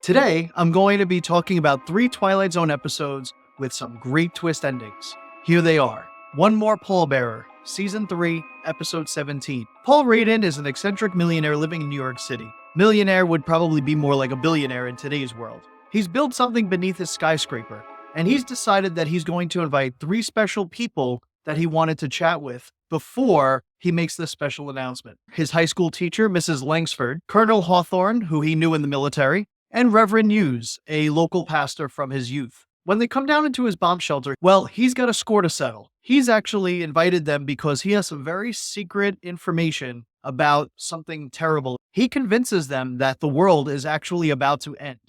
Today, I'm going to be talking about 3 Twilight Zone episodes with some great twist endings. Here they are. One More Pallbearer, Season 3, Episode 17. Paul Radin is an eccentric millionaire living in New York City. Millionaire would probably be more like a billionaire in today's world. He's built something beneath his skyscraper, and he's decided that he's going to invite 3 special people that he wanted to chat with before he makes this special announcement. His high school teacher, Mrs. Langsford, Colonel Hawthorne, who he knew in the military, and Reverend Hughes, a local pastor from his youth. When they come down into his bomb shelter, well, he's got a score to settle. He's actually invited them because he has some very secret information about something terrible. He convinces them that the world is actually about to end.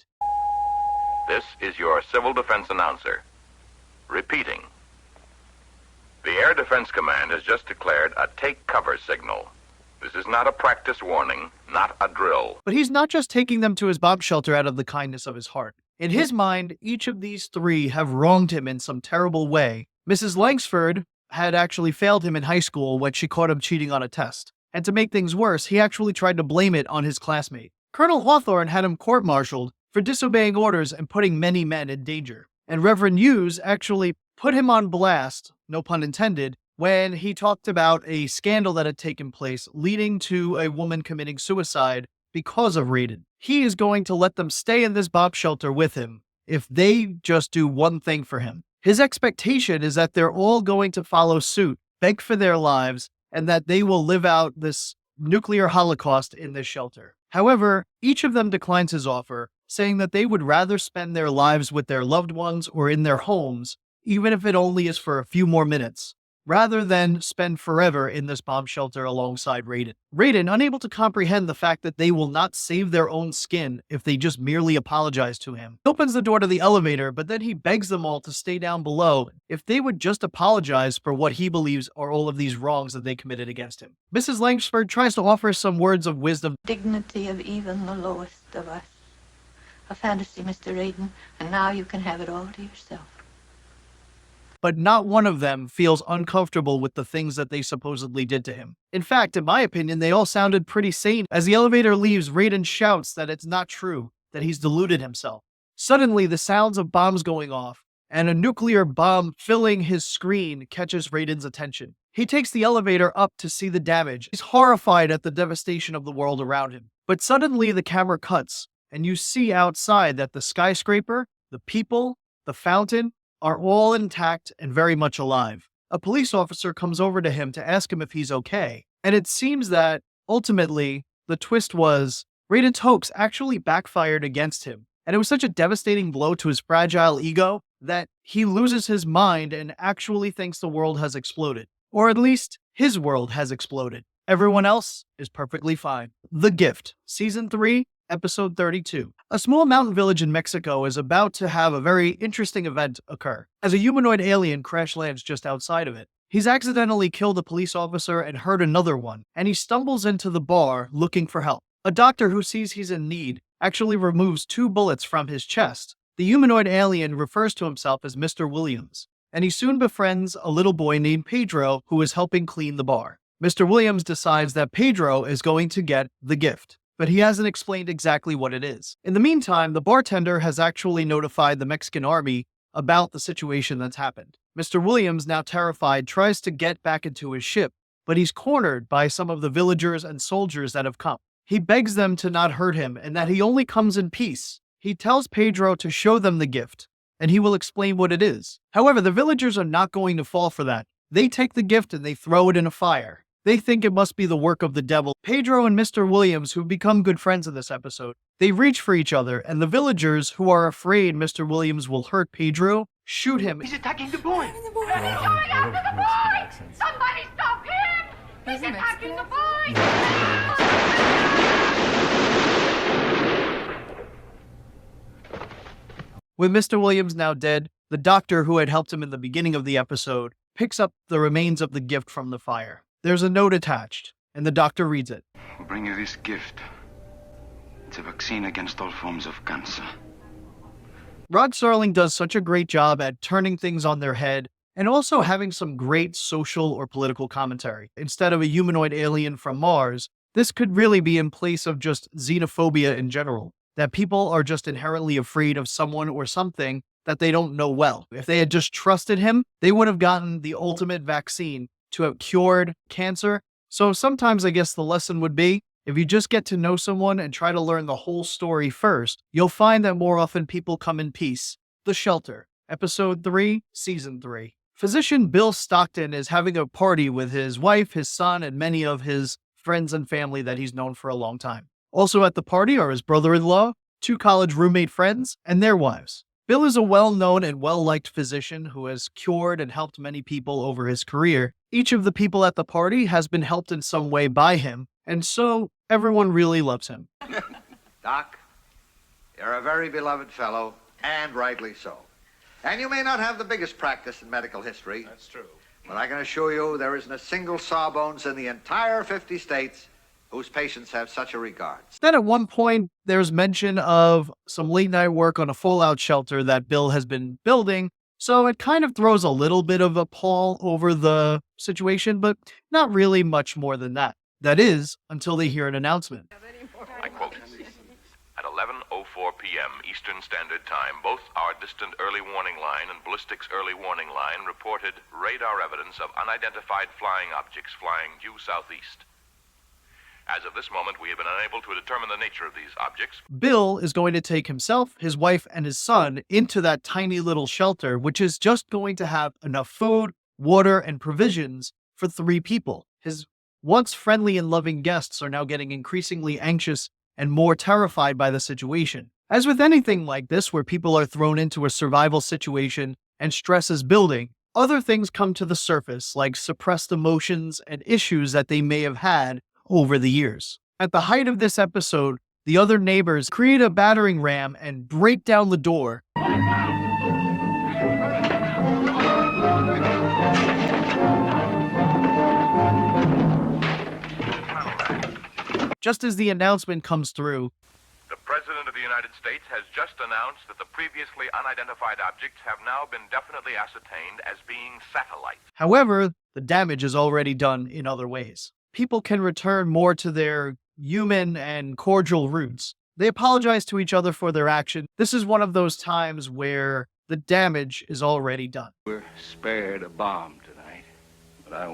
This is your Civil Defense announcer. Repeating. The Air Defense Command has just declared a take cover signal. This is not a practice warning, not a drill. But he's not just taking them to his bomb shelter out of the kindness of his heart. In his mind, each of these 3 have wronged him in some terrible way. Mrs. Langsford had actually failed him in high school when she caught him cheating on a test. And to make things worse, he actually tried to blame it on his classmate. Colonel Hawthorne had him court-martialed for disobeying orders and putting many men in danger. And Reverend Hughes actually put him on blast, no pun intended, when he talked about a scandal that had taken place leading to a woman committing suicide because of Radin. He is going to let them stay in this bomb shelter with him if they just do one thing for him. His expectation is that they're all going to follow suit, beg for their lives, and that they will live out this nuclear holocaust in this shelter. However, each of them declines his offer, saying that they would rather spend their lives with their loved ones or in their homes, even if it only is for a few more minutes, rather than spend forever in this bomb shelter alongside Radin. Radin, unable to comprehend the fact that they will not save their own skin if they just merely apologize to him, opens the door to the elevator, but then he begs them all to stay down below if they would just apologize for what he believes are all of these wrongs that they committed against him. Mrs. Langsford tries to offer some words of wisdom. Dignity of even the lowest of us. A fantasy, Mr. Radin, and now you can have it all to yourself. But not one of them feels uncomfortable with the things that they supposedly did to him. In fact, in my opinion, they all sounded pretty sane. As the elevator leaves, Radin shouts that it's not true, that he's deluded himself. Suddenly, the sounds of bombs going off and a nuclear bomb filling his screen catches Radin's attention. He takes the elevator up to see the damage. He's horrified at the devastation of the world around him. But suddenly, the camera cuts, and you see outside that the skyscraper, the people, the fountain, are all intact and very much alive. A police officer comes over to him to ask him if he's okay. And it seems that, ultimately, the twist was Radin's hoax actually backfired against him. And it was such a devastating blow to his fragile ego that he loses his mind and actually thinks the world has exploded. Or at least, his world has exploded. Everyone else is perfectly fine. The Gift, Season 3, Episode 32. A small mountain village in Mexico is about to have a very interesting event occur, as a humanoid alien crash lands just outside of it. He's accidentally killed a police officer and hurt another one, and he stumbles into the bar looking for help. A doctor who sees he's in need actually removes 2 bullets from his chest. The humanoid alien refers to himself as Mr. Williams, and he soon befriends a little boy named Pedro who is helping clean the bar. Mr. Williams decides that Pedro is going to get the gift, but he hasn't explained exactly what it is. In the meantime, the bartender has actually notified the Mexican army about the situation that's happened. Mr. Williams, now terrified, tries to get back into his ship, but he's cornered by some of the villagers and soldiers that have come. He begs them to not hurt him and that he only comes in peace. He tells Pedro to show them the gift, and he will explain what it is. However, the villagers are not going to fall for that. They take the gift and they throw it in a fire. They think it must be the work of the devil. Pedro and Mr. Williams, who've become good friends in this episode, they reach for each other, and the villagers, who are afraid Mr. Williams will hurt Pedro, shoot him. He's attacking the boy! He's going after the boy! Somebody stop him! He's attacking the boy! With Mr. Williams now dead, the doctor who had helped him in the beginning of the episode picks up the remains of the gift from the fire. There's a note attached, and the doctor reads it. I'll bring you this gift. It's a vaccine against all forms of cancer. Rod Serling does such a great job at turning things on their head and also having some great social or political commentary. Instead of a humanoid alien from Mars, this could really be in place of just xenophobia in general. that people are just inherently afraid of someone or something that they don't know well. If they had just trusted him, they would have gotten the ultimate vaccine to have cured cancer. So sometimes I guess the lesson would be, if you just get to know someone and try to learn the whole story first, you'll find that more often people come in peace. The Shelter, Episode 3, Season 3. Physician Bill Stockton is having a party with his wife, his son, and many of his friends and family that he's known for a long time. Also at the party are his brother-in-law, 2 college roommate friends, and their wives. Bill is a well-known and well-liked physician who has cured and helped many people over his career. Each of the people at the party has been helped in some way by him, and so everyone really loves him. Doc, you're a very beloved fellow, and rightly so. And you may not have the biggest practice in medical history. That's true. But I can assure you there isn't a single sawbones in the entire 50 states whose patients have such a regard. Then at one point, there's mention of some late-night work on a fallout shelter that Bill has been building, so it kind of throws a little bit of a pall over the situation, but not really much more than that. That is, until they hear an announcement. I quote, at 11:04 p.m. Eastern Standard Time, both our distant early warning line and ballistics early warning line reported radar evidence of unidentified flying objects flying due southeast. As of this moment, we have been unable to determine the nature of these objects. Bill is going to take himself, his wife, and his son into that tiny little shelter, which is just going to have enough food, water, and provisions for 3 people. His once friendly and loving guests are now getting increasingly anxious and more terrified by the situation. As with anything like this, where people are thrown into a survival situation and stress is building, other things come to the surface, like suppressed emotions and issues that they may have had over the years. At the height of this episode, the other neighbors create a battering ram and break down the door. Just as the announcement comes through, The President of the United States has just announced that the previously unidentified objects have now been definitely ascertained as being satellites. however, the damage is already done in other ways. People can return more to their human and cordial roots. They apologize to each other for their action. This is one of those times where the damage is already done. We're spared a bomb tonight, but I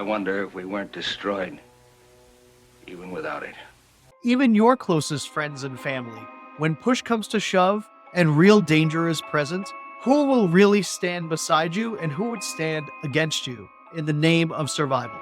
wonder if we weren't destroyed, even without it. Even your closest friends and family, when push comes to shove and real danger is present, who will really stand beside you and who would stand against you in the name of survival?